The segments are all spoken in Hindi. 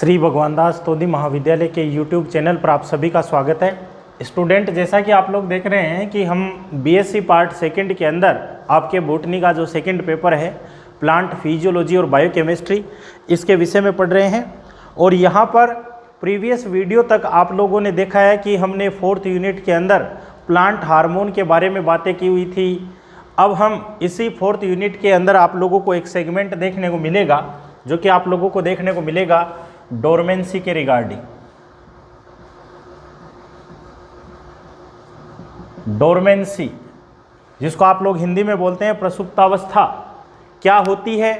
श्री भगवान दास तोदी महाविद्यालय के YouTube चैनल पर आप सभी का स्वागत है। स्टूडेंट, जैसा कि आप लोग देख रहे हैं कि हम बीएससी पार्ट सेकंड के अंदर आपके बॉटनी का जो सेकंड पेपर है प्लांट फिजियोलॉजी और बायोकेमिस्ट्री, इसके विषय में पढ़ रहे हैं। और यहाँ पर प्रीवियस वीडियो तक आप लोगों ने देखा है कि हमने 4th यूनिट के अंदर प्लांट हार्मोन के बारे में बातें की हुई थी। अब हम इसी 4th यूनिट के अंदर आप लोगों को एक सेगमेंट देखने को मिलेगा, जो कि आप लोगों को देखने को मिलेगा डोरमेंसी के रिगार्डिंग। डोरमेंसी, जिसको आप लोग हिंदी में बोलते हैं प्रसुप्तावस्था, क्या होती है,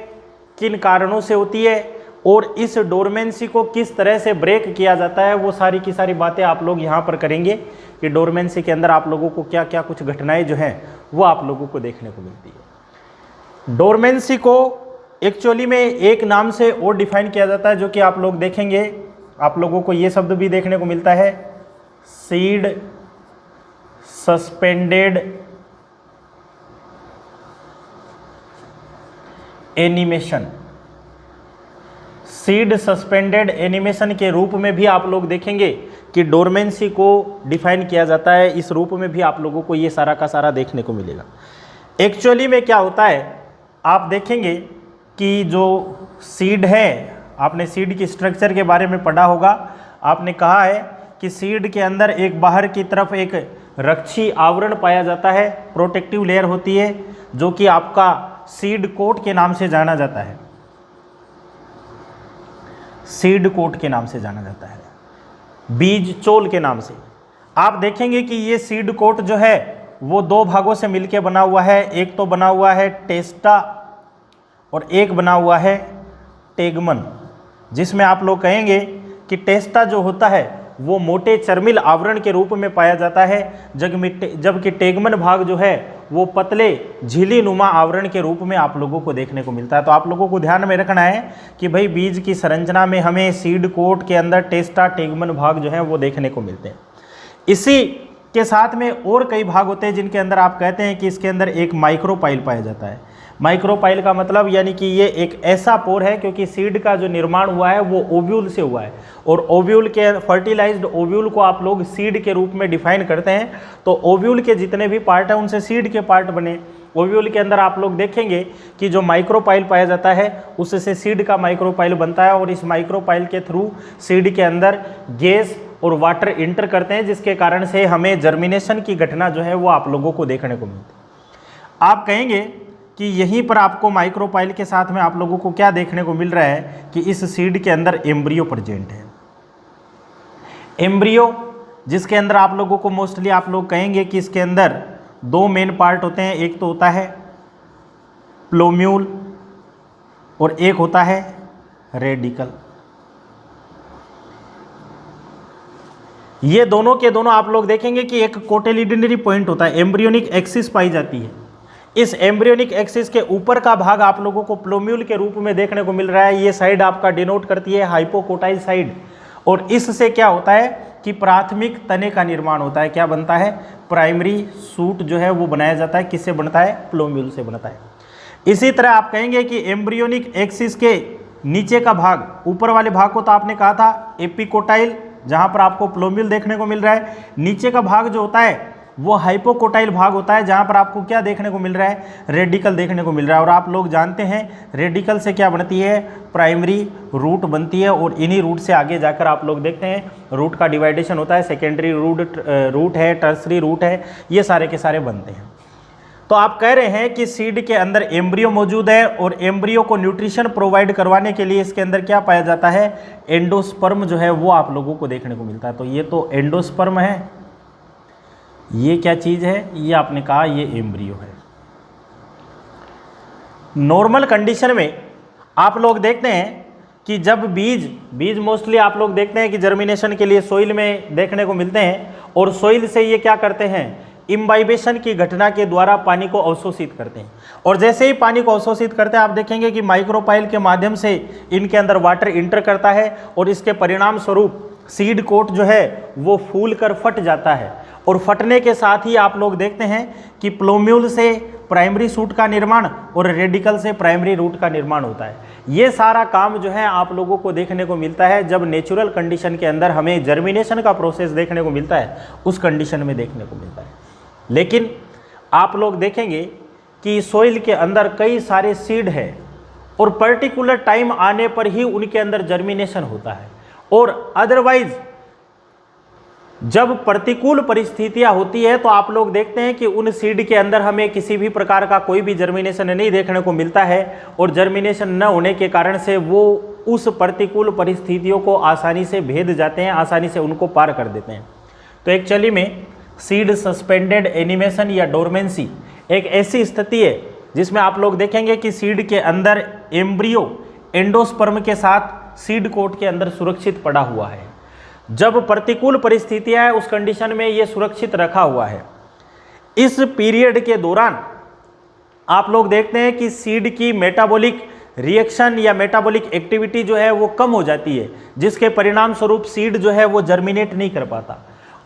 किन कारणों से होती है और इस डोरमेंसी को किस तरह से ब्रेक किया जाता है, वो सारी की सारी बातें आप लोग यहाँ पर करेंगे कि डोरमेंसी के अंदर आप लोगों को क्या क्या कुछ घटनाएं जो हैं वो आप लोगों को देखने को मिलती है। डोरमेंसी को एक्चुअली में एक नाम से और डिफाइन किया जाता है, जो कि आप लोग देखेंगे। आप लोगों को ये शब्द भी देखने को मिलता है, seed suspended animation. Seed suspended animation के रूप में भी आप लोग देखेंगे कि डोरमेंसी को डिफाइन किया जाता है। इस रूप में भी आप लोगों को ये सारा का सारा देखने को मिलेगा। एक्चुअली में क्या होता है, आप देखेंगे कि जो सीड है, आपने सीड की स्ट्रक्चर के बारे में पढ़ा होगा। आपने कहा है कि सीड के अंदर एक बाहर की तरफ एक रक्षी आवरण पाया जाता है, प्रोटेक्टिव लेयर होती है, जो कि आपका सीड कोट के नाम से जाना जाता है। सीड कोट के नाम से जाना जाता है, बीज चोल के नाम से। आप देखेंगे कि ये सीड कोट जो है वो दो भागों से मिलकर बना हुआ है। एक तो बना हुआ है टेस्टा और एक बना हुआ है टेगमन, जिसमें आप लोग कहेंगे कि टेस्टा जो होता है वो मोटे चर्मिल आवरण के रूप में पाया जाता है, जबकि टेगमन भाग जो है वो पतले झिल्ली नुमा आवरण के रूप में आप लोगों को देखने को मिलता है। तो आप लोगों को ध्यान में रखना है कि भाई बीज की संरचना में हमें सीड कोट के अंदर टेस्टा टेगमन भाग जो है वो देखने को मिलते हैं। इसी के साथ में और कई भाग होते हैं जिनके अंदर आप कहते हैं कि इसके अंदर एक माइक्रोपाइल पाया जाता है। माइक्रोपाइल का मतलब यानी कि ये एक ऐसा पोर है, क्योंकि सीड का जो निर्माण हुआ है वो ओव्यूल से हुआ है, और ओव्यूल के फर्टिलाइज्ड ओव्यूल को आप लोग सीड के रूप में डिफाइन करते हैं। तो ओव्यूल के जितने भी पार्ट हैं उनसे सीड के पार्ट बने। ओव्यूल के अंदर आप लोग देखेंगे कि जो माइक्रोपाइल पाया जाता है उससे सीड का माइक्रोपाइल बनता है, और इस माइक्रोपाइल के थ्रू सीड के अंदर गैस और वाटर इंटर करते हैं, जिसके कारण से हमें जर्मिनेशन की घटना जो है वो आप लोगों को देखने को मिलती है। आप कहेंगे कि यहीं पर आपको माइक्रोपाइल के साथ में आप लोगों को क्या देखने को मिल रहा है कि इस सीड के अंदर एम्ब्रियो प्रेजेंट है। एम्ब्रियो, जिसके अंदर आप लोगों को मोस्टली आप लोग कहेंगे कि इसके अंदर दो मेन पार्ट होते हैं। एक तो होता है प्लोम्यूल और एक होता है रेडिकल। ये दोनों के दोनों आप लोग देखेंगे कि एक कोटिलिडनरी पॉइंट होता है, एम्ब्रियोनिक एक्सिस पाई जाती है। इस एम्ब्रियोनिक एक्सिस के ऊपर का भाग आप लोगों को प्लोम्यूल के रूप में देखने को मिल रहा है। ये साइड आपका डिनोट करती है हाइपोकोटाइल साइड, और इससे क्या होता है कि प्राथमिक तने का निर्माण होता है। क्या बनता है, प्राइमरी सूट जो है वो बनाया जाता है। किससे बनता है, प्लोम्यूल से बनता है। इसी तरह आप कहेंगे कि एम्ब्रियोनिक एक्सिस के नीचे का भाग, ऊपर वाले भाग को तो आपने कहा था एपिकोटाइल, जहां पर आपको प्लोम्यूल देखने को मिल रहा है। नीचे का भाग जो होता है वो हाइपोकोटाइल भाग होता है, जहां पर आपको क्या देखने को मिल रहा है, रेडिकल देखने को मिल रहा है। और आप लोग जानते हैं रेडिकल से क्या बनती है, प्राइमरी रूट बनती है, और इन्हीं रूट से आगे जाकर आप लोग देखते हैं रूट का डिवाइडेशन होता है। सेकेंडरी रूट है, टर्सरी रूट है, ये सारे के सारे बनते हैं। तो आप कह रहे हैं कि सीड के अंदर एम्ब्रियो मौजूद है, और एम्ब्रियो को न्यूट्रिशन प्रोवाइड करवाने के लिए इसके अंदर क्या पाया जाता है, एंडोस्पर्म जो है वो आप लोगों को देखने को मिलता है। तो ये तो एंडोस्पर्म है। ये क्या चीज़ है, ये आपने कहा ये एम्ब्रियो है। नॉर्मल कंडीशन में आप लोग देखते हैं कि जब बीज मोस्टली आप लोग देखते हैं कि जर्मिनेशन के लिए सोइल में देखने को मिलते हैं, और सोइल से ये क्या करते हैं, इम्बाइबेशन की घटना के द्वारा पानी को अवशोषित करते हैं। और जैसे ही पानी को अवशोषित करते हैं आप देखेंगे कि माइक्रोपाइल के माध्यम से इनके अंदर वाटर इंटर करता है, और इसके परिणाम स्वरूप सीड कोट जो है वो फूल कर फट जाता है, और फटने के साथ ही आप लोग देखते हैं कि प्लोम्यूल से प्राइमरी शूट का निर्माण और रेडिकल से प्राइमरी रूट का निर्माण होता है। ये सारा काम जो है आप लोगों को देखने को मिलता है जब नेचुरल कंडीशन के अंदर हमें जर्मिनेशन का प्रोसेस देखने को मिलता है, उस कंडीशन में देखने को मिलता है। लेकिन आप लोग देखेंगे कि सोइल के अंदर कई सारे सीड है और पर्टिकुलर टाइम आने पर ही उनके अंदर जर्मिनेशन होता है, और अदरवाइज जब प्रतिकूल परिस्थितियां होती है तो आप लोग देखते हैं कि उन सीड के अंदर हमें किसी भी प्रकार का कोई भी जर्मिनेशन नहीं देखने को मिलता है, और जर्मिनेशन न होने के कारण से वो उस प्रतिकूल परिस्थितियों को आसानी से भेद जाते हैं, आसानी से उनको पार कर देते हैं। तो एक्चुअली में सीड सस्पेंडेड एनिमेशन या डोरमेंसी एक ऐसी स्थिति है जिसमें आप लोग देखेंगे कि सीड के अंदर एम्ब्रियो एंडोस्पर्म के साथ सीड कोट के अंदर सुरक्षित पड़ा हुआ है। जब प्रतिकूल परिस्थितियां है उस कंडीशन में ये सुरक्षित रखा हुआ है। इस पीरियड के दौरान आप लोग देखते हैं कि सीड की मेटाबॉलिक रिएक्शन या मेटाबॉलिक एक्टिविटी जो है वो कम हो जाती है, जिसके परिणाम स्वरूप सीड जो है वो जर्मिनेट नहीं कर पाता।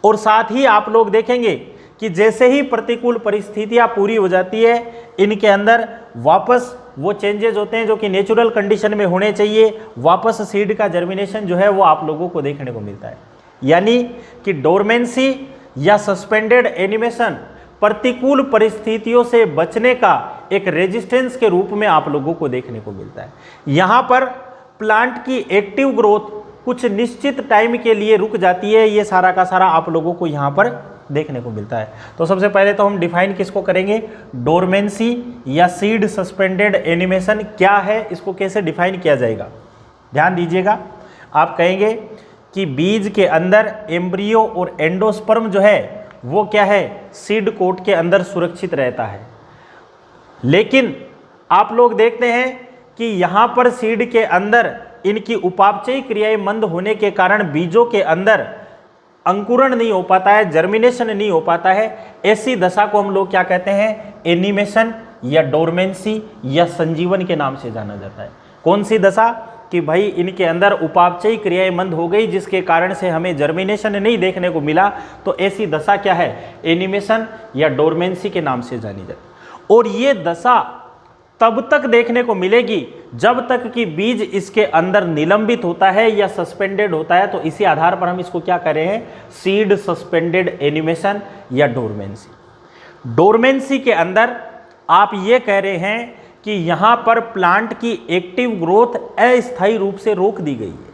और साथ ही आप लोग देखेंगे कि जैसे ही प्रतिकूल परिस्थितियां पूरी हो जाती है, इनके अंदर वापस वो चेंजेस होते हैं जो कि नेचुरल कंडीशन में होने चाहिए, वापस सीड का जर्मिनेशन जो है वो आप लोगों को देखने को मिलता है। यानी कि डोरमेंसी या सस्पेंडेड एनिमेशन प्रतिकूल परिस्थितियों से बचने का एक रेजिस्टेंस के रूप में आप लोगों को देखने को मिलता है। यहाँ पर प्लांट की एक्टिव ग्रोथ कुछ निश्चित टाइम के लिए रुक जाती है, ये सारा का सारा आप लोगों को यहाँ पर देखने को मिलता है। तो सबसे पहले तो हम डिफाइन किसको करेंगे, डोरमेंसी या सीड सस्पेंडेड एनिमेशन क्या है, इसको कैसे डिफाइन किया जाएगा। ध्यान दीजिएगा, आप कहेंगे कि बीज के अंदर एम्ब्रियो और एंडोस्पर्म जो है वो क्या है, सीड कोट के अंदर सुरक्षित रहता है। लेकिन आप लोग देखते हैं कि यहाँ पर सीड के अंदर इनकी उपापचयी क्रियाएं मंद होने के कारण बीजों के अंदर अंकुरण नहीं हो पाता है, जर्मिनेशन नहीं हो पाता है। ऐसी दशा को हम लोग क्या कहते हैं, एनिमेशन या डोरमेंसी या संजीवन के नाम से जाना जाता है। कौन सी दशा, कि भाई इनके अंदर उपापचयी क्रियाएं मंद हो गई जिसके कारण से हमें जर्मिनेशन नहीं देखने को मिला, तो ऐसी दशा क्या है, एनिमेशन या डोरमेंसी के नाम से जानी जाती। और ये दशा तब तक देखने को मिलेगी जब तक कि बीज इसके अंदर निलंबित होता है या सस्पेंडेड होता है। तो इसी आधार पर हम इसको क्या कह रहे हैं, सीड सस्पेंडेड एनिमेशन या डोरमेंसी। डोरमेंसी के अंदर आप ये कह रहे हैं कि यहाँ पर प्लांट की एक्टिव ग्रोथ अस्थायी रूप से रोक दी गई है,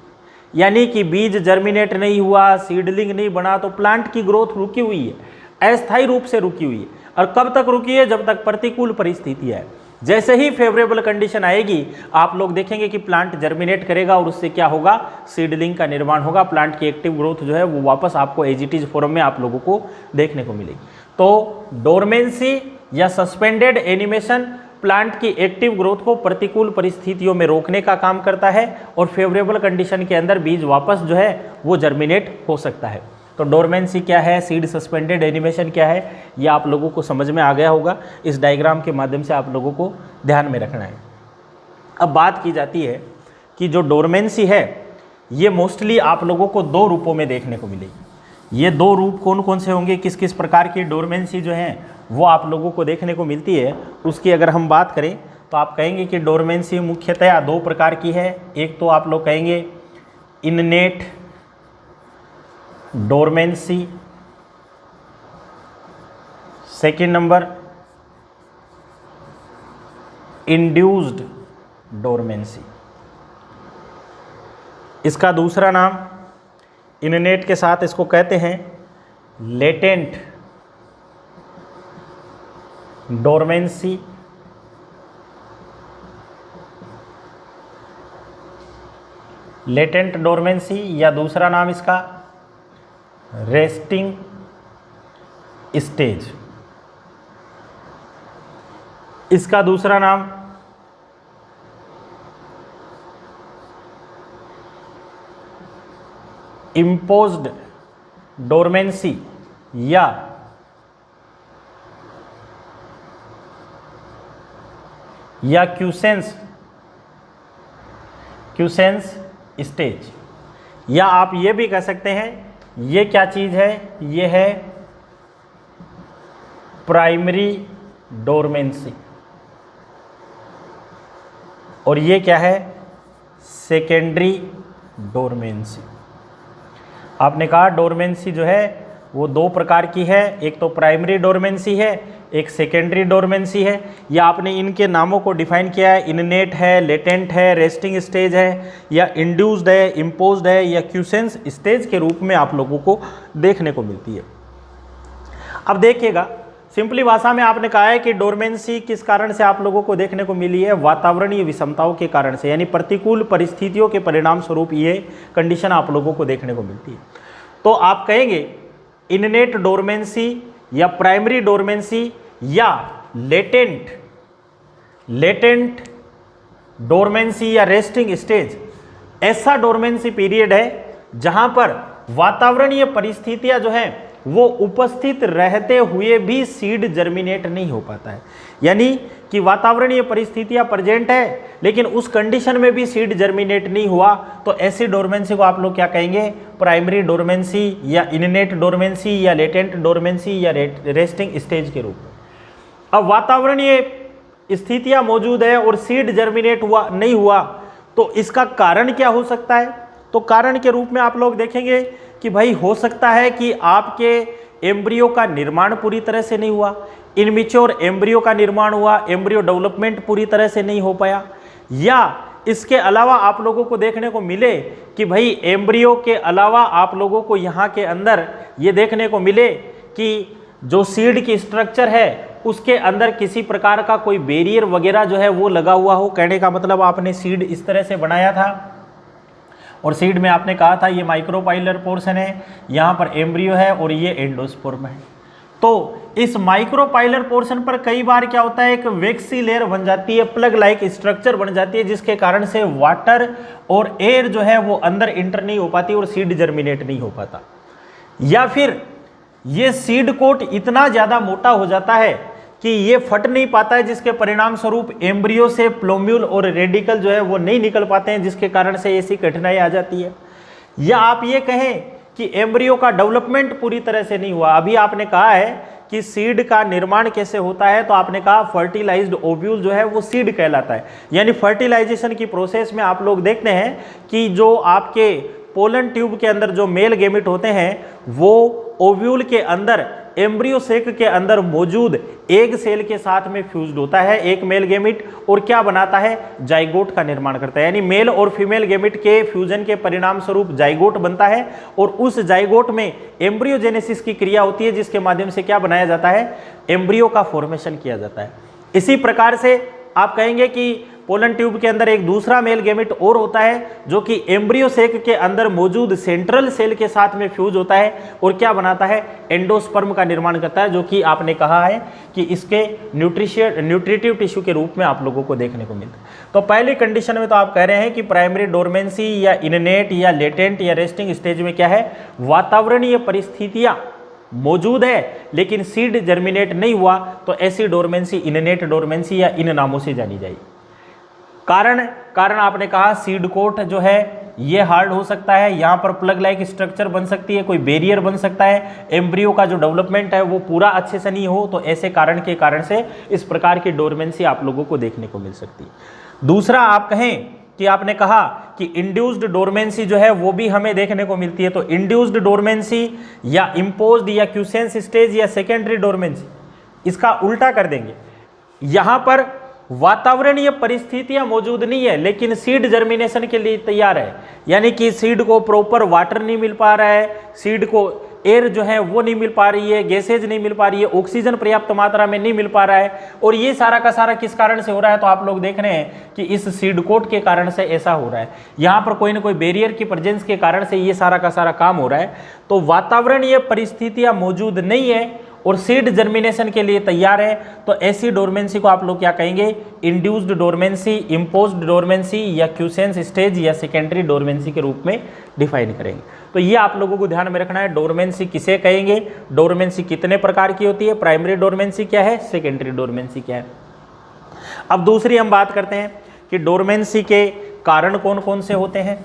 यानी कि बीज जर्मिनेट नहीं हुआ, सीडलिंग नहीं बना, तो प्लांट की ग्रोथ रुकी हुई है, अस्थायी रूप से रुकी हुई है। और कब तक रुकी है, जब तक प्रतिकूल परिस्थिति है। जैसे ही फेवरेबल कंडीशन आएगी आप लोग देखेंगे कि प्लांट जर्मिनेट करेगा और उससे क्या होगा, सीडलिंग का निर्माण होगा, प्लांट की एक्टिव ग्रोथ जो है वो वापस आपको एज इट इज फॉर्म में आप लोगों को देखने को मिलेगी। तो डोरमेंसी या सस्पेंडेड एनिमेशन प्लांट की एक्टिव ग्रोथ को प्रतिकूल परिस्थितियों में रोकने का काम करता है, और फेवरेबल कंडीशन के अंदर बीज वापस जो है वो जर्मिनेट हो सकता है। तो डोरमेंसी क्या है, सीड सस्पेंडेड एनिमेशन क्या है, ये आप लोगों को समझ में आ गया होगा। इस डायग्राम के माध्यम से आप लोगों को ध्यान में रखना है। अब बात की जाती है कि जो डोरमेंसी है ये मोस्टली आप लोगों को दो रूपों में देखने को मिलेगी। ये दो रूप कौन कौन से होंगे, किस किस प्रकार की डोरमेंसी जो है वो आप लोगों को देखने को मिलती है, उसकी अगर हम बात करें तो आप कहेंगे कि डोरमेंसी मुख्यतया दो प्रकार की है। एक तो आप लोग कहेंगे innate dormancy, second number induced dormancy. इसका दूसरा नाम इननेट के साथ इसको कहते हैं लेटेंट डोरमेंसी, लेटेंट डोरमेंसी, या दूसरा नाम इसका रेस्टिंग स्टेज। इसका दूसरा नाम इम्पोज्ड डोरमेंसी या क्यूसेंस स्टेज। या आप ये भी कह सकते हैं ये क्या चीज़ है, ये है प्राइमरी डोरमेंसी और ये क्या है, सेकेंडरी डोरमेंसी। आपने कहा डोरमेंसी जो है वो दो प्रकार की है, एक तो प्राइमरी डोरमेंसी है, एक सेकेंडरी डोरमेंसी है। या आपने इनके नामों को डिफाइन किया है, इननेट है, लेटेंट है, रेस्टिंग स्टेज है, या इंड्यूस्ड है, इम्पोज्ड है, या क्यूसेंस स्टेज के रूप में आप लोगों को देखने को मिलती है। अब देखिएगा, सिंपली भाषा में आपने कहा है कि डोरमेंसी किस कारण से आप लोगों को देखने को मिली है, वातावरणीय विषमताओं के कारण से, यानी प्रतिकूल परिस्थितियों के परिणाम स्वरूप ये कंडीशन आप लोगों को देखने को मिलती है। तो आप कहेंगे इननेट डोरमेंसी या प्राइमरी डोरमेंसी या लेटेंट डोरमेंसी या रेस्टिंग स्टेज ऐसा डोरमेंसी पीरियड है जहां पर वातावरणीय परिस्थितियां जो हैं वो उपस्थित रहते हुए भी सीड जर्मिनेट नहीं हो पाता है। यानी कि वातावरणीय परिस्थितियां प्रेजेंट है लेकिन उस कंडीशन में भी सीड जर्मिनेट नहीं हुआ, तो ऐसी डोरमेंसी को आप लोग क्या कहेंगे, प्राइमरी डोरमेंसी या इननेट डोरमेंसी या लेटेंट डोरमेंसी या रेस्टिंग स्टेज के रूप में। अब वातावरणीय स्थितियां मौजूद है और सीड जर्मिनेट नहीं हुआ, तो इसका कारण क्या हो सकता है। तो कारण के रूप में आप लोग देखेंगे कि भाई हो सकता है कि आपके एम्ब्रियो का निर्माण पूरी तरह से नहीं हुआ, इनमेच्योर एम्ब्रियो का निर्माण हुआ, एम्ब्रियो डेवलपमेंट पूरी तरह से नहीं हो पाया, या इसके अलावा आप लोगों को देखने को मिले कि भाई एम्ब्रियो के अलावा आप लोगों को यहाँ के अंदर ये देखने को मिले कि जो सीड की स्ट्रक्चर है उसके अंदर किसी प्रकार का कोई बैरियर वगैरह जो है वो लगा हुआ हो। कहने का मतलब आपने सीड इस तरह से बनाया था और सीड में आपने कहा था ये माइक्रोपाइलर पोर्शन है, यहाँ पर एम्ब्रियो है और ये एंडोस्पर्म है। तो इस माइक्रोपाइलर पोर्शन पर कई बार क्या होता है, एक वैक्सी लेयर बन जाती है, प्लग लाइक स्ट्रक्चर बन जाती है, जिसके कारण से वाटर और एयर जो है वो अंदर इंटर नहीं हो पाती और सीड जर्मिनेट नहीं हो पाता। या फिर ये सीड कोट इतना ज़्यादा मोटा हो जाता है कि ये फट नहीं पाता है, जिसके परिणाम स्वरूप एम्ब्रियो से प्लोम्यूल और रेडिकल जो है वो नहीं निकल पाते हैं, जिसके कारण से ऐसी कठिनाई आ जाती है। या आप ये कहें कि एम्ब्रियो का डेवलपमेंट पूरी तरह से नहीं हुआ। अभी आपने कहा है कि सीड का निर्माण कैसे होता है, तो आपने कहा फर्टिलाइज्ड ओव्यूल जो है वो सीड कहलाता है। यानी फर्टिलाइजेशन की प्रोसेस में आप लोग देखते हैं कि जो आपके पोलन ट्यूब के अंदर जो मेल गेमिट होते हैं वो ओव्यूल के अंदर एम्ब्रियो सेक के अंदर मौजूद एग सेल के साथ में फ्यूज्ड होता है एक मेल गेमिट, और क्या बनाता है, जाइगोट का निर्माण करता है। यानी मेल और फीमेल गेमिट के फ्यूजन के परिणाम स्वरूप जाइगोट बनता है और उस जाइगोट में एम्ब्रियोजेनेसिस की क्रिया होती है, जिसके माध्यम से क्या बनाया जाता है, एम्ब्रियो का फॉर्मेशन किया जाता है। इसी प्रकार से आप कहेंगे कि पोलन ट्यूब के अंदर एक दूसरा मेल गेमिट और होता है जो कि एम्ब्रियो सेक के अंदर मौजूद सेंट्रल सेल के साथ में फ्यूज होता है और क्या बनाता है, एंडोस्पर्म का निर्माण करता है, जो कि आपने कहा है कि इसके न्यूट्रिटिव टिश्यू के रूप में आप लोगों को देखने को मिलता है। तो पहली कंडीशन में तो आप कह रहे हैं कि प्राइमरी डोरमेंसी या इननेट या लेटेंट या रेस्टिंग स्टेज में क्या है, वातावरणीय परिस्थितियां मौजूद है लेकिन सीड जर्मिनेट नहीं हुआ, तो ऐसी डोरमेंसी इननेट डोरमेंसी या इन नामों से जानी जाएगी। कारण आपने कहा सीड कोट जो है ये हार्ड हो सकता है, यहाँ पर प्लग लाइक स्ट्रक्चर बन सकती है, कोई बैरियर बन सकता है, एम्ब्रियो का जो डेवलपमेंट है वो पूरा अच्छे से नहीं हो, तो ऐसे कारण के कारण से इस प्रकार की डोरमेंसी आप लोगों को देखने को मिल सकती है। दूसरा आप कहें कि आपने कहा कि इंड्यूस्ड डोरमेंसी जो है वो भी हमें देखने को मिलती है, तो इंड्यूस्ड डोरमेंसी या इम्पोज्ड या क्यूसेंस स्टेज या सेकेंडरी डोरमेंसी, इसका उल्टा कर देंगे। यहाँ पर वातावरणीय परिस्थितियां मौजूद नहीं है लेकिन सीड जर्मिनेशन के लिए तैयार है, यानी कि सीड को प्रॉपर वाटर नहीं मिल पा रहा है, सीड को एयर जो है वो नहीं मिल पा रही है, गैसेज नहीं मिल पा रही है, ऑक्सीजन पर्याप्त मात्रा में नहीं मिल पा रहा है, और ये सारा का सारा किस कारण से हो रहा है, तो आप लोग देख रहे हैं कि इस सीड कोट के कारण से ऐसा हो रहा है। यहाँ पर कोई ना कोई बैरियर की प्रेजेंस के कारण से ये सारा का सारा काम हो रहा है। तो वातावरणीय परिस्थितियां मौजूद नहीं है और सीड जर्मिनेशन के लिए तैयार है, तो ऐसी डोरमेंसी को आप लोग क्या कहेंगे, इंड्यूस्ड डोरमेंसी, इम्पोज्ड डोरमेंसी या क्यूसेंस स्टेज या सेकेंडरी डोरमेंसी के रूप में डिफाइन करेंगे। तो ये आप लोगों को ध्यान में रखना है, डोरमेंसी किसे कहेंगे, डोरमेंसी कितने प्रकार की होती है, प्राइमरी डोरमेंसी क्या है, सेकेंडरी डोरमेंसी क्या है। अब दूसरी हम बात करते हैं कि डोरमेंसी के कारण कौन कौन से होते हैं।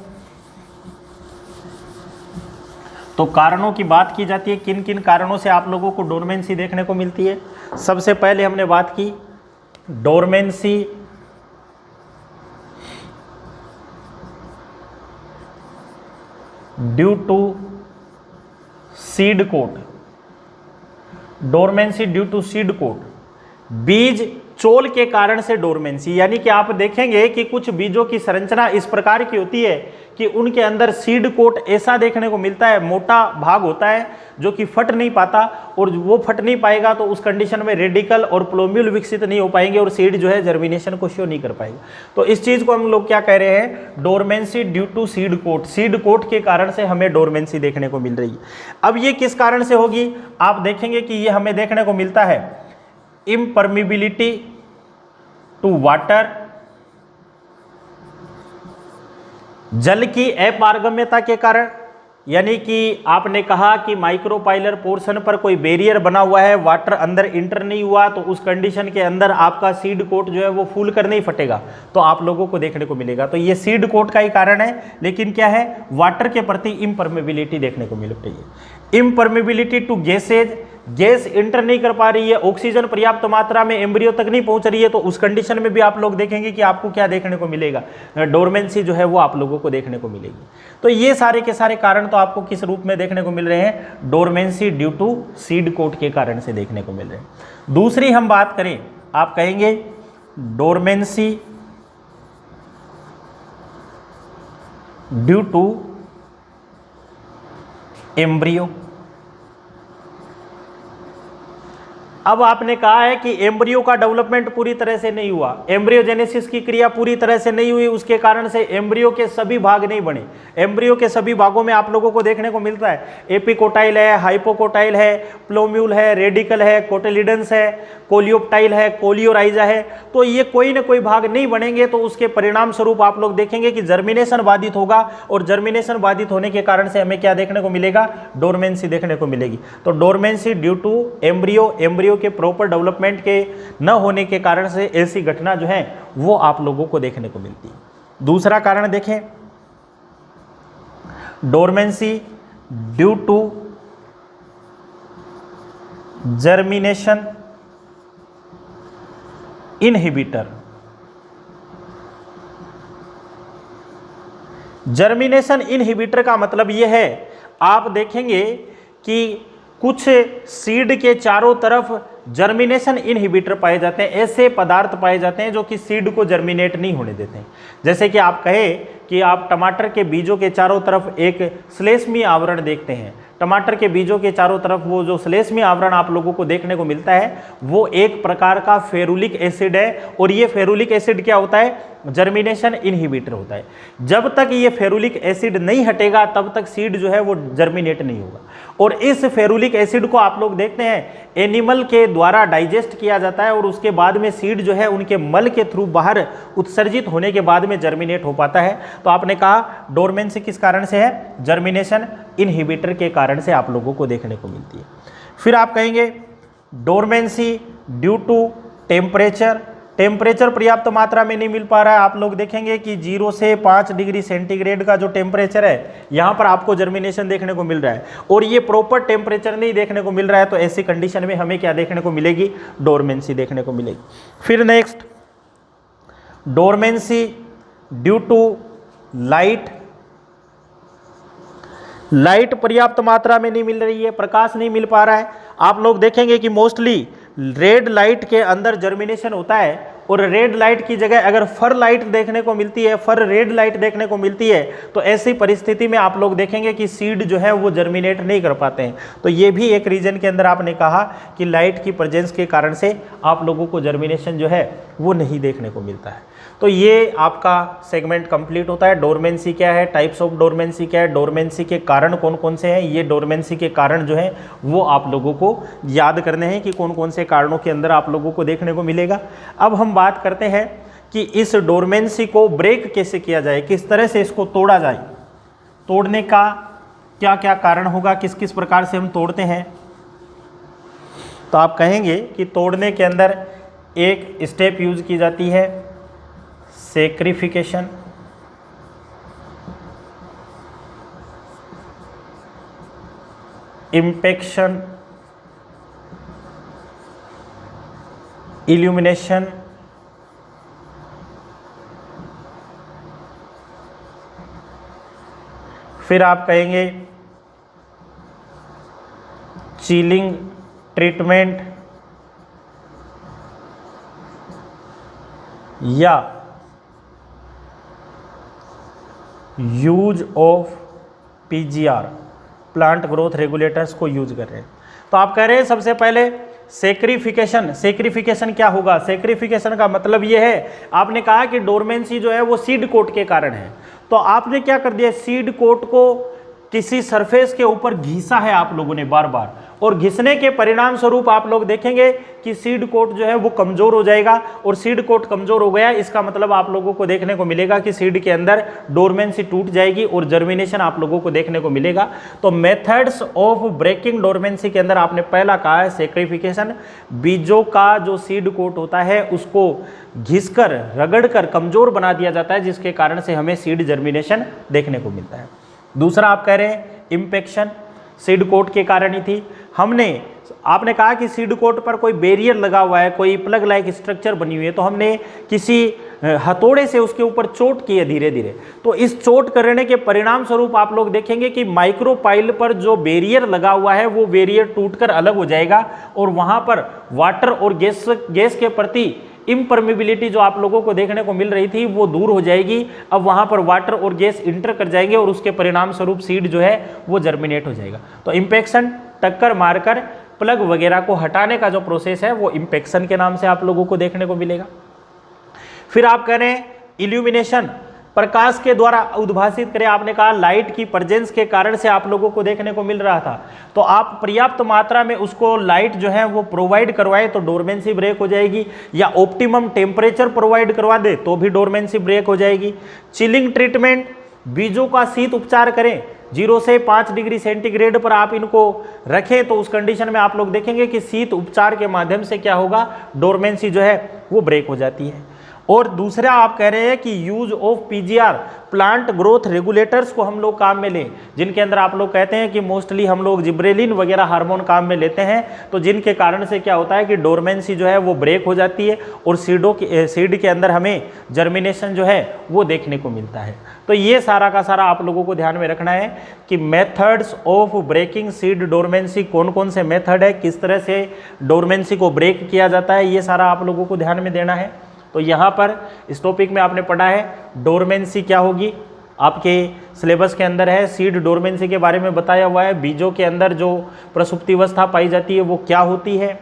तो कारणों की बात की जाती है, किन किन कारणों से आप लोगों को डोरमेंसी देखने को मिलती है। सबसे पहले हमने बात की dormancy due to seed coat, dormancy due to seed coat, बीज चोल के कारण से डोरमेंसी, यानी कि आप देखेंगे कि कुछ बीजों की संरचना इस प्रकार की होती है कि उनके अंदर सीड कोट ऐसा देखने को मिलता है, मोटा भाग होता है जो कि फट नहीं पाता, और वो फट नहीं पाएगा तो उस कंडीशन में रेडिकल और प्लोम्यूल विकसित नहीं हो पाएंगे और सीड जो है जर्मिनेशन को शो नहीं कर पाएगा। तो इस चीज को हम लोग क्या कह रहे हैं, dormancy due to seed coat, seed coat के कारण से हमें डोरमेंसी देखने को मिल रही है। अब ये किस कारण से होगी, आप देखेंगे कि ये हमें देखने को मिलता है इम्परमिबिलिटी टू वाटर, जल की अपारगम्यता के कारण, यानी कि आपने कहा कि माइक्रोपाइलर पोर्शन पर कोई बैरियर बना हुआ है, वाटर अंदर इंटर नहीं हुआ, तो उस कंडीशन के अंदर आपका सीड कोट जो है वो फूल कर नहीं फटेगा, तो आप लोगों को देखने को मिलेगा। तो ये सीड कोट का ही कारण है, लेकिन क्या है, वाटर के प्रति इम्परमेबिलिटी देखने को मिल रही है। इम्परमेबिलिटी टू गैसेज, गैस इंटर नहीं कर पा रही है, ऑक्सीजन पर्याप्त मात्रा में एम्ब्रियो तक नहीं पहुंच रही है, तो उस कंडीशन में भी आप लोग देखेंगे कि आपको क्या देखने को मिलेगा, डोरमेंसी जो है वो आप लोगों को देखने को मिलेगी। तो ये सारे के सारे कारण तो आपको किस रूप में देखने को मिल रहे हैं, dormancy due to seed coat के कारण से देखने को मिल रहे हैं। दूसरी हम बात करें, आप कहेंगे डोरमेंसी ड्यू टू एम्ब्रियो। अब आपने कहा है कि एम्ब्रियो का डेवलपमेंट पूरी तरह से नहीं हुआ, एम्ब्रियोजेनेसिस की क्रिया पूरी तरह से नहीं हुई, उसके कारण से एम्ब्रियो के सभी भाग नहीं बने। एम्ब्रियो के सभी भागों में आप लोगों को देखने को मिलता है एपिकोटाइल है, हाइपोकोटाइल है, प्लोम्यूल है, रेडिकल है, कोटिलिडन्स है, कोलियोप्टाइल है, कोलियोराइजा है। तो ये कोई ना कोई भाग नहीं बनेंगे, तो उसके परिणाम स्वरूप आप लोग देखेंगे कि जर्मिनेशन बाधित होगा, और जर्मिनेशन बाधित होने के कारण से हमें क्या देखने को मिलेगा, डोरमेंसी देखने को मिलेगी। तो dormancy due to embryo, embryo के प्रॉपर डेवलपमेंट के न होने के कारण से ऐसी घटना जो है वो आप लोगों को देखने को मिलती है। दूसरा कारण देखें, dormancy due to germination inhibitor. Germination inhibitor का मतलब यह है, आप देखेंगे कि कुछ सीड के चारों तरफ जर्मिनेशन इनहिबिटर पाए जाते हैं, ऐसे पदार्थ पाए जाते हैं जो कि सीड को जर्मिनेट नहीं होने देते हैं। जैसे कि आप कहें कि आप टमाटर के बीजों के चारों तरफ एक श्लेष्मीय आवरण देखते हैं, टमाटर के बीजों के चारों तरफ वो जो श्लेष्मीय आवरण आप लोगों को देखने को मिलता है वो एक प्रकार का फेरुलिक एसिड है, और ये फेरुलिक एसिड क्या होता है, जर्मिनेशन इनहिबिटर होता है। जब तक ये फेरुलिक एसिड नहीं हटेगा तब तक सीड जो है वो जर्मिनेट नहीं होगा। और इस फेरुलिक एसिड को आप लोग देखते हैं एनिमल के द्वारा डाइजेस्ट किया जाता है, और उसके बाद में सीड जो है उनके मल के थ्रू बाहर उत्सर्जित होने के बाद में जर्मिनेट हो पाता है। तो आपने कहा डोरमेंसी किस कारण से है, जर्मिनेशन इनहिबिटर के कारण से आप लोगों को देखने को मिलती है। फिर आप कहेंगे dormancy due to temperature, temperature पर्याप्त मात्रा में नहीं मिल पा रहा है। आप लोग देखेंगे कि 0 से 5 डिग्री सेंटीग्रेड का जो टेम्परेचर है यहाँ पर आपको जर्मिनेशन देखने को मिल रहा है, और ये प्रॉपर टेम्परेचर नहीं देखने को मिल रहा है, तो ऐसी कंडीशन में हमें क्या देखने को मिलेगी, डोरमेंसी देखने को मिलेगी। फिर next, dormancy due to light, light पर्याप्त मात्रा में नहीं मिल रही है, प्रकाश नहीं मिल पा रहा है। आप लोग देखेंगे कि मोस्टली रेड लाइट के अंदर जर्मिनेशन होता है, और रेड लाइट की जगह अगर फर लाइट देखने को मिलती है, फर रेड लाइट देखने को मिलती है, तो ऐसी परिस्थिति में आप लोग देखेंगे कि सीड जो है वो जर्मिनेट नहीं कर पाते हैं। तो ये भी एक रीजन के अंदर आपने कहा कि लाइट की प्रेजेंस के कारण से आप लोगों को जर्मिनेशन जो है वो नहीं देखने को मिलता है। तो ये आपका सेगमेंट कंप्लीट होता है। डोरमेंसी क्या है, टाइप्स ऑफ डोरमेंसी क्या है, डोरमेंसी के कारण कौन कौन से हैं, ये डोरमेंसी के कारण जो है वो आप लोगों को याद करने हैं कि कौन कौन से कारणों के अंदर आप लोगों को देखने को मिलेगा। अब हम बात करते हैं कि इस डोरमेंसी को ब्रेक कैसे किया जाए, किस तरह से इसको तोड़ा जाए, तोड़ने का क्या क्या कारण होगा, किस किस प्रकार से हम तोड़ते हैं। तो आप कहेंगे कि तोड़ने के अंदर एक स्टेप यूज की जाती है, सेक्रिफिकेशन। इम्पेक्शन, इल्यूमिनेशन, फिर आप कहेंगे चिलिंग ट्रीटमेंट या use of PGR, plant growth regulators को यूज कर रहे हैं। तो आप कह रहे हैं सबसे पहले सेक्रिफिकेशन। सेक्रिफिकेशन क्या होगा? सेक्रिफिकेशन का मतलब ये है, आपने कहा कि डोरमेंसी जो है वो सीड कोट के कारण है, तो आपने क्या कर दिया, सीड कोट को किसी सरफेस के ऊपर घिसा है आप लोगों ने बार बार, और घिसने के परिणाम स्वरूप आप लोग देखेंगे कि सीड कोट जो है वो कमजोर हो जाएगा, और सीड कोट कमजोर हो गया इसका मतलब आप लोगों को देखने को मिलेगा कि सीड के अंदर डोरमेंसी टूट जाएगी और जर्मिनेशन आप लोगों को देखने को मिलेगा। तो मेथड्स ऑफ ब्रेकिंग डोरमेंसी के अंदर आपने पहला कहा है सेक्रिफिकेशन। बीजों का जो सीड कोट होता है उसको घिसकर रगड़कर कमजोर बना दिया जाता है, जिसके कारण से हमें सीड जर्मिनेशन देखने को मिलता है। दूसरा आप कह रहे हैं इम्पेक्शन, सीड कोट के कारण ही थी। आपने कहा कि सीड कोट पर कोई बैरियर लगा हुआ है, कोई प्लग लाइक स्ट्रक्चर बनी हुई है, तो हमने किसी हथौड़े से उसके ऊपर चोट की है धीरे धीरे, तो इस चोट करने के परिणाम स्वरूप आप लोग देखेंगे कि माइक्रोपाइल पर जो बैरियर लगा हुआ है वो बैरियर टूटकर अलग हो जाएगा, और वहां पर वाटर और गैस के प्रति इम्परमिबिलिटी जो आप लोगों को देखने को मिल रही थी वो दूर हो जाएगी। अब वहां पर वाटर और गैस इंटर कर जाएंगे और उसके परिणाम स्वरूप सीड जो है वो जर्मिनेट हो जाएगा। तो इम्पेक्शन, टक्कर मारकर प्लग वगैरह को हटाने का जो प्रोसेस है वो इम्पेक्शन के नाम से आप लोगों को देखने को मिलेगा। फिर आप कह रहे हैं इल्यूमिनेशन, प्रकाश के द्वारा उद्भासित करें। आपने कहा लाइट की प्रेजेंस के कारण से आप लोगों को देखने को मिल रहा था, तो आप पर्याप्त मात्रा में उसको लाइट जो है वो प्रोवाइड करवाए तो डोरमेंसी ब्रेक हो जाएगी, या ऑप्टिमम टेम्परेचर प्रोवाइड करवा दे तो भी डोरमेंसी ब्रेक हो जाएगी। चिलिंग ट्रीटमेंट, बीजों का शीत उपचार करें, 0 से 5 डिग्री सेंटीग्रेड पर आप इनको रखें, तो उस कंडीशन में आप लोग देखेंगे कि शीत उपचार के माध्यम से क्या होगा, डोरमेंसी जो है वो ब्रेक हो जाती है। और दूसरा आप कह रहे हैं कि use of PGR, plant growth regulators को हम लोग काम में लें, जिनके अंदर आप लोग कहते हैं कि मोस्टली हम लोग जिब्रेलिन वगैरह हार्मोन काम में लेते हैं, तो जिनके कारण से क्या होता है कि डोरमेंसी जो है वो ब्रेक हो जाती है और सीड के अंदर हमें जर्मिनेशन जो है वो देखने को मिलता है। तो ये सारा का सारा आप लोगों को ध्यान में रखना है कि methods of breaking seed dormancy, कौन कौन से मेथड है, किस तरह से डोरमेंसी को ब्रेक किया जाता है, ये सारा आप लोगों को ध्यान में देना है। तो यहाँ पर इस टॉपिक में आपने पढ़ा है डोरमेंसी क्या होगी, आपके सिलेबस के अंदर है, सीड डोरमेंसी के बारे में बताया हुआ है, बीजों के अंदर जो प्रसुप्तिवस्था पाई जाती है वो क्या होती है,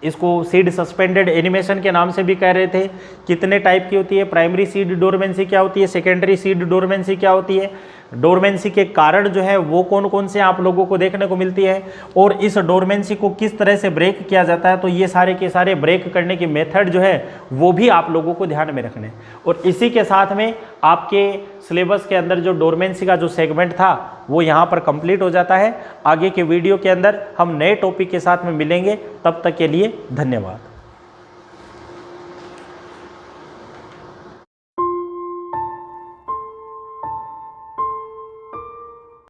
इसको सीड सस्पेंडेड एनिमेशन के नाम से भी कह रहे थे, कितने टाइप की होती है, प्राइमरी सीड डोरमेंसी क्या होती है, सेकेंडरी सीड डोरमेंसी क्या होती है, डोरमेंसी के कारण जो है वो कौन कौन से आप लोगों को देखने को मिलती है, और इस डोरमेंसी को किस तरह से ब्रेक किया जाता है। तो ये सारे के सारे ब्रेक करने की मेथड जो है वो भी आप लोगों को ध्यान में रखने, और इसी के साथ में आपके सिलेबस के अंदर जो डोरमेंसी का जो सेगमेंट था वो यहाँ पर कंप्लीट हो जाता है। आगे के वीडियो के अंदर हम नए टॉपिक के साथ में मिलेंगे, तब तक के लिए धन्यवाद।